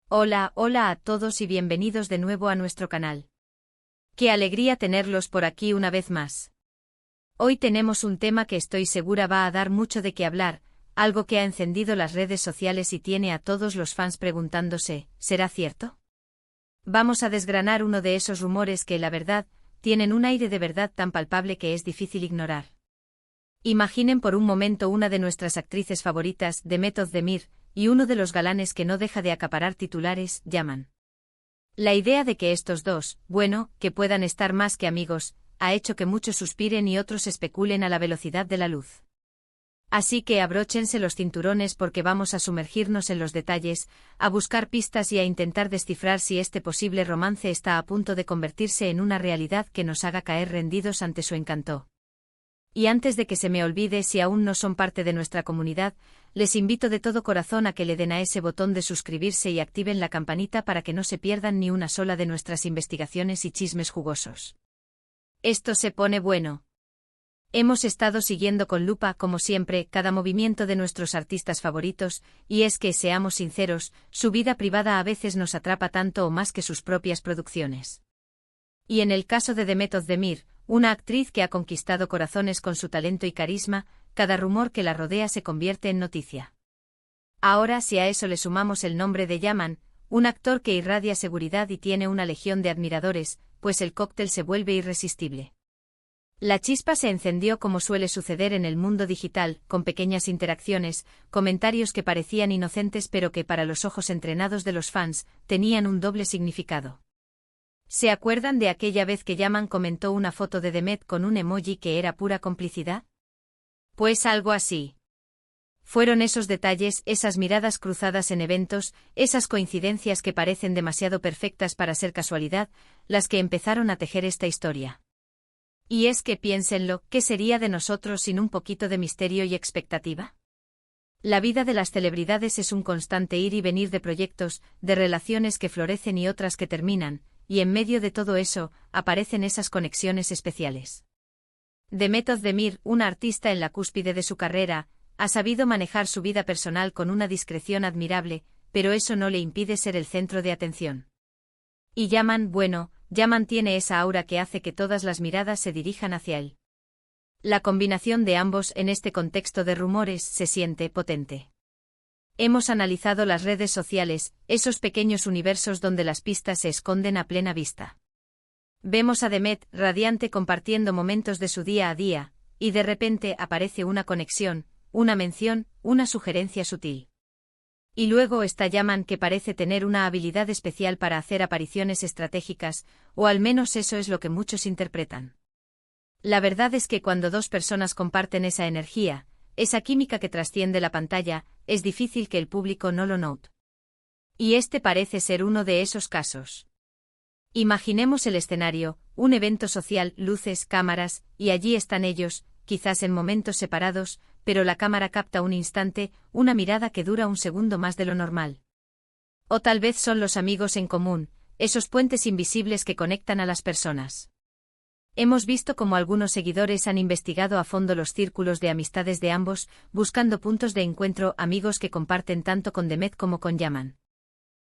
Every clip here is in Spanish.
Hola, hola a todos y bienvenidos de nuevo a nuestro canal. Qué alegría tenerlos por aquí una vez más. Hoy tenemos un tema que estoy segura va a dar mucho de qué hablar, algo que ha encendido las redes sociales y tiene a todos los fans preguntándose, ¿será cierto? Vamos a desgranar uno de esos rumores que, la verdad, tienen un aire de verdad tan palpable que es difícil ignorar. Imaginen por un momento una de nuestras actrices favoritas, Demet Özdemir, y uno de los galanes que no deja de acaparar titulares, Yaman. La idea de que estos dos, que puedan estar más que amigos, ha hecho que muchos suspiren y otros especulen a la velocidad de la luz. Así que abróchense los cinturones porque vamos a sumergirnos en los detalles, a buscar pistas y a intentar descifrar si este posible romance está a punto de convertirse en una realidad que nos haga caer rendidos ante su encanto. Y antes de que se me olvide, si aún no son parte de nuestra comunidad, les invito de todo corazón a que le den a ese botón de suscribirse y activen la campanita para que no se pierdan ni una sola de nuestras investigaciones y chismes jugosos. Esto se pone bueno. Hemos estado siguiendo con lupa, como siempre, cada movimiento de nuestros artistas favoritos, y es que, seamos sinceros, su vida privada a veces nos atrapa tanto o más que sus propias producciones. Y en el caso de Demet Özdemir, una actriz que ha conquistado corazones con su talento y carisma, cada rumor que la rodea se convierte en noticia. Ahora, si a eso le sumamos el nombre de Yaman, un actor que irradia seguridad y tiene una legión de admiradores, pues el cóctel se vuelve irresistible. La chispa se encendió como suele suceder en el mundo digital, con pequeñas interacciones, comentarios que parecían inocentes pero que para los ojos entrenados de los fans, tenían un doble significado. ¿Se acuerdan de aquella vez que Yaman comentó una foto de Demet con un emoji que era pura complicidad? Pues algo así. Fueron esos detalles, esas miradas cruzadas en eventos, esas coincidencias que parecen demasiado perfectas para ser casualidad, las que empezaron a tejer esta historia. Y es que piénsenlo, ¿qué sería de nosotros sin un poquito de misterio y expectativa? La vida de las celebridades es un constante ir y venir de proyectos, de relaciones que florecen y otras que terminan, y en medio de todo eso, aparecen esas conexiones especiales. Demet Özdemir, una artista en la cúspide de su carrera, ha sabido manejar su vida personal con una discreción admirable, pero eso no le impide ser el centro de atención. Y Yaman tiene esa aura que hace que todas las miradas se dirijan hacia él. La combinación de ambos en este contexto de rumores se siente potente. Hemos analizado las redes sociales, esos pequeños universos donde las pistas se esconden a plena vista. Vemos a Demet, radiante, compartiendo momentos de su día a día, y de repente aparece una conexión, una mención, una sugerencia sutil. Y luego está Yaman, que parece tener una habilidad especial para hacer apariciones estratégicas, o al menos eso es lo que muchos interpretan. La verdad es que cuando dos personas comparten esa energía, esa química que trasciende la pantalla, es difícil que el público no lo note. Y este parece ser uno de esos casos. Imaginemos el escenario, un evento social, luces, cámaras, y allí están ellos, quizás en momentos separados, pero la cámara capta un instante, una mirada que dura un segundo más de lo normal. O tal vez son los amigos en común, esos puentes invisibles que conectan a las personas. Hemos visto cómo algunos seguidores han investigado a fondo los círculos de amistades de ambos, buscando puntos de encuentro, amigos que comparten tanto con Demet como con Yaman.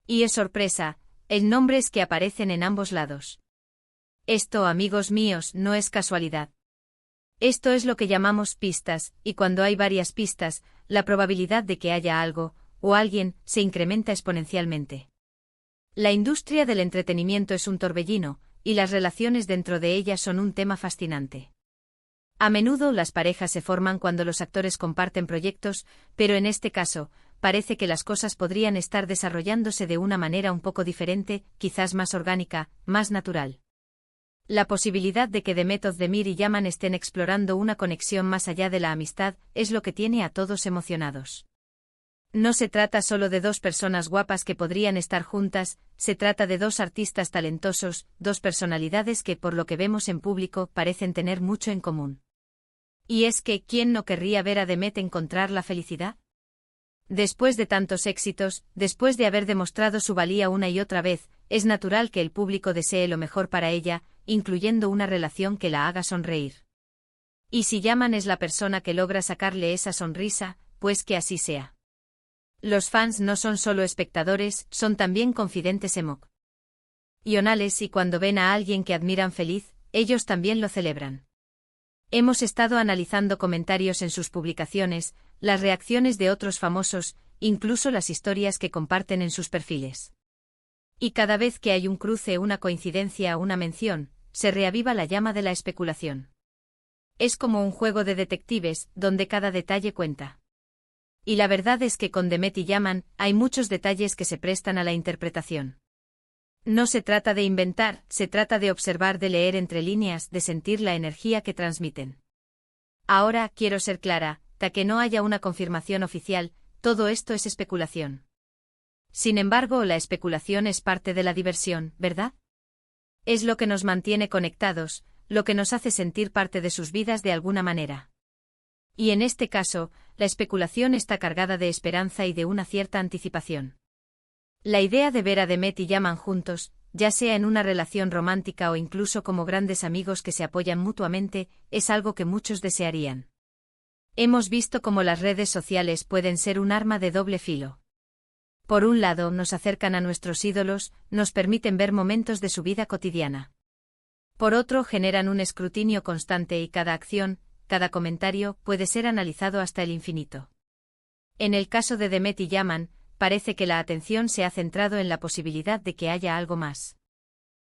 Y es sorpresa, el nombres que aparecen en ambos lados. Esto, amigos míos, no es casualidad. Esto es lo que llamamos pistas, y cuando hay varias pistas, la probabilidad de que haya algo, o alguien, se incrementa exponencialmente. La industria del entretenimiento es un torbellino, y las relaciones dentro de ella son un tema fascinante. A menudo las parejas se forman cuando los actores comparten proyectos, pero en este caso, parece que las cosas podrían estar desarrollándose de una manera un poco diferente, quizás más orgánica, más natural. La posibilidad de que Demet Özdemir y Yaman estén explorando una conexión más allá de la amistad es lo que tiene a todos emocionados. No se trata solo de dos personas guapas que podrían estar juntas, se trata de dos artistas talentosos, dos personalidades que, por lo que vemos en público, parecen tener mucho en común. Y es que, ¿quién no querría ver a Demet encontrar la felicidad? Después de tantos éxitos, después de haber demostrado su valía una y otra vez, es natural que el público desee lo mejor para ella, incluyendo una relación que la haga sonreír. Y si Yaman es la persona que logra sacarle esa sonrisa, pues que así sea. Los fans no son solo espectadores, son también confidentes emocionales y cuando ven a alguien que admiran feliz, ellos también lo celebran. Hemos estado analizando comentarios en sus publicaciones, las reacciones de otros famosos, incluso las historias que comparten en sus perfiles. Y cada vez que hay un cruce, una coincidencia o una mención, se reaviva la llama de la especulación. Es como un juego de detectives, donde cada detalle cuenta. Y la verdad es que con Demet y Yaman hay muchos detalles que se prestan a la interpretación. No se trata de inventar, se trata de observar, de leer entre líneas, de sentir la energía que transmiten. Ahora, quiero ser clara, hasta que no haya una confirmación oficial, todo esto es especulación. Sin embargo, la especulación es parte de la diversión, ¿verdad? Es lo que nos mantiene conectados, lo que nos hace sentir parte de sus vidas de alguna manera. Y en este caso, la especulación está cargada de esperanza y de una cierta anticipación. La idea de ver a Demet y Yaman juntos, ya sea en una relación romántica o incluso como grandes amigos que se apoyan mutuamente, es algo que muchos desearían. Hemos visto cómo las redes sociales pueden ser un arma de doble filo. Por un lado, nos acercan a nuestros ídolos, nos permiten ver momentos de su vida cotidiana. Por otro, generan un escrutinio constante y cada acción, cada comentario, puede ser analizado hasta el infinito. En el caso de Demet y Yaman, parece que la atención se ha centrado en la posibilidad de que haya algo más.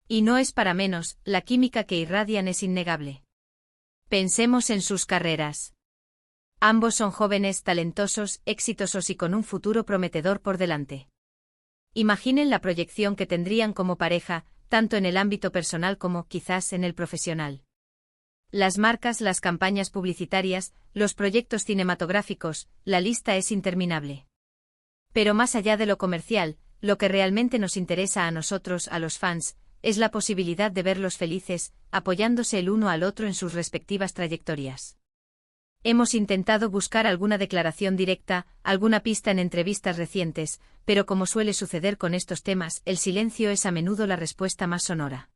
Y no es para menos, la química que irradian es innegable. Pensemos en sus carreras. Ambos son jóvenes, talentosos, exitosos y con un futuro prometedor por delante. Imaginen la proyección que tendrían como pareja, tanto en el ámbito personal como, quizás, en el profesional. Las marcas, las campañas publicitarias, los proyectos cinematográficos, la lista es interminable. Pero más allá de lo comercial, lo que realmente nos interesa a nosotros, a los fans, es la posibilidad de verlos felices, apoyándose el uno al otro en sus respectivas trayectorias. Hemos intentado buscar alguna declaración directa, alguna pista en entrevistas recientes, pero como suele suceder con estos temas, el silencio es a menudo la respuesta más sonora.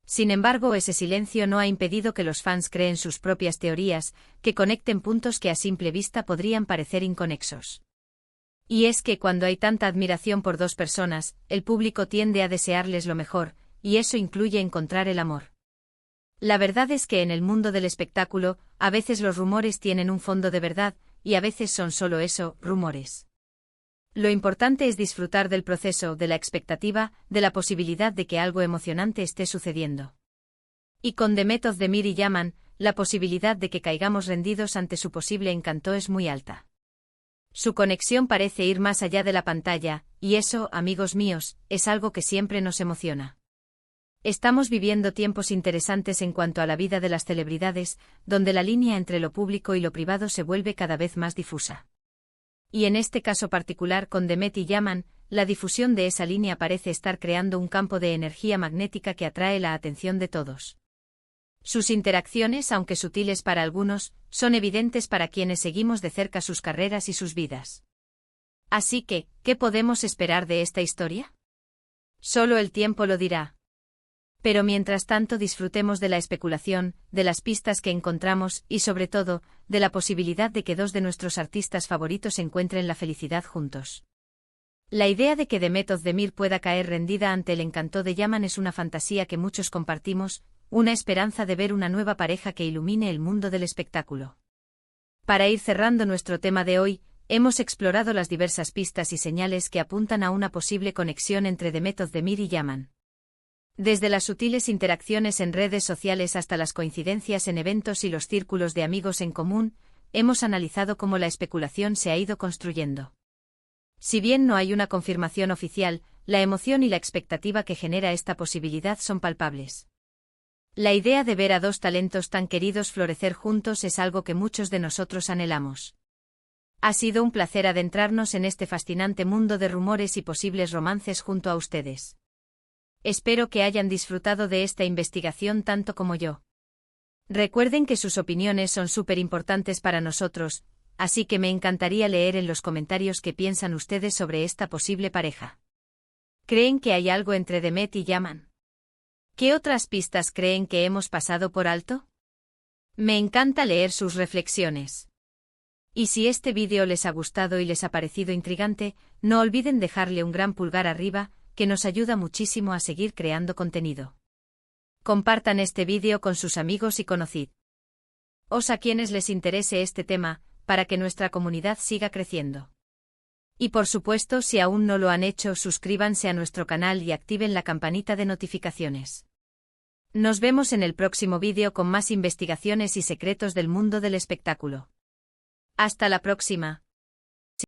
Sin embargo, ese silencio no ha impedido que los fans creen sus propias teorías, que conecten puntos que a simple vista podrían parecer inconexos. Y es que cuando hay tanta admiración por dos personas, el público tiende a desearles lo mejor, y eso incluye encontrar el amor. La verdad es que en el mundo del espectáculo, a veces los rumores tienen un fondo de verdad, y a veces son solo eso, rumores. Lo importante es disfrutar del proceso, de la expectativa, de la posibilidad de que algo emocionante esté sucediendo. Y con Demet Özdemir y Yaman, la posibilidad de que caigamos rendidos ante su posible encanto es muy alta. Su conexión parece ir más allá de la pantalla, y eso, amigos míos, es algo que siempre nos emociona. Estamos viviendo tiempos interesantes en cuanto a la vida de las celebridades, donde la línea entre lo público y lo privado se vuelve cada vez más difusa. Y en este caso particular con Demet y Yaman, la difusión de esa línea parece estar creando un campo de energía magnética que atrae la atención de todos. Sus interacciones, aunque sutiles para algunos, son evidentes para quienes seguimos de cerca sus carreras y sus vidas. Así que, ¿qué podemos esperar de esta historia? Solo el tiempo lo dirá. Pero mientras tanto disfrutemos de la especulación, de las pistas que encontramos y sobre todo, de la posibilidad de que dos de nuestros artistas favoritos encuentren la felicidad juntos. La idea de que Demet Özdemir pueda caer rendida ante el encanto de Yaman es una fantasía que muchos compartimos, una esperanza de ver una nueva pareja que ilumine el mundo del espectáculo. Para ir cerrando nuestro tema de hoy, hemos explorado las diversas pistas y señales que apuntan a una posible conexión entre Demet Özdemir y Yaman. Desde las sutiles interacciones en redes sociales hasta las coincidencias en eventos y los círculos de amigos en común, hemos analizado cómo la especulación se ha ido construyendo. Si bien no hay una confirmación oficial, la emoción y la expectativa que genera esta posibilidad son palpables. La idea de ver a dos talentos tan queridos florecer juntos es algo que muchos de nosotros anhelamos. Ha sido un placer adentrarnos en este fascinante mundo de rumores y posibles romances junto a ustedes. Espero que hayan disfrutado de esta investigación tanto como yo. Recuerden que sus opiniones son súper importantes para nosotros, así que me encantaría leer en los comentarios qué piensan ustedes sobre esta posible pareja. ¿Creen que hay algo entre Demet y Yaman? ¿Qué otras pistas creen que hemos pasado por alto? Me encanta leer sus reflexiones. Y si este vídeo les ha gustado y les ha parecido intrigante, no olviden dejarle un gran pulgar arriba, que nos ayuda muchísimo a seguir creando contenido. Compartan este vídeo con sus amigos y conocidos a quienes les interese este tema, para que nuestra comunidad siga creciendo. Y por supuesto, si aún no lo han hecho, suscríbanse a nuestro canal y activen la campanita de notificaciones. Nos vemos en el próximo vídeo con más investigaciones y secretos del mundo del espectáculo. Hasta la próxima.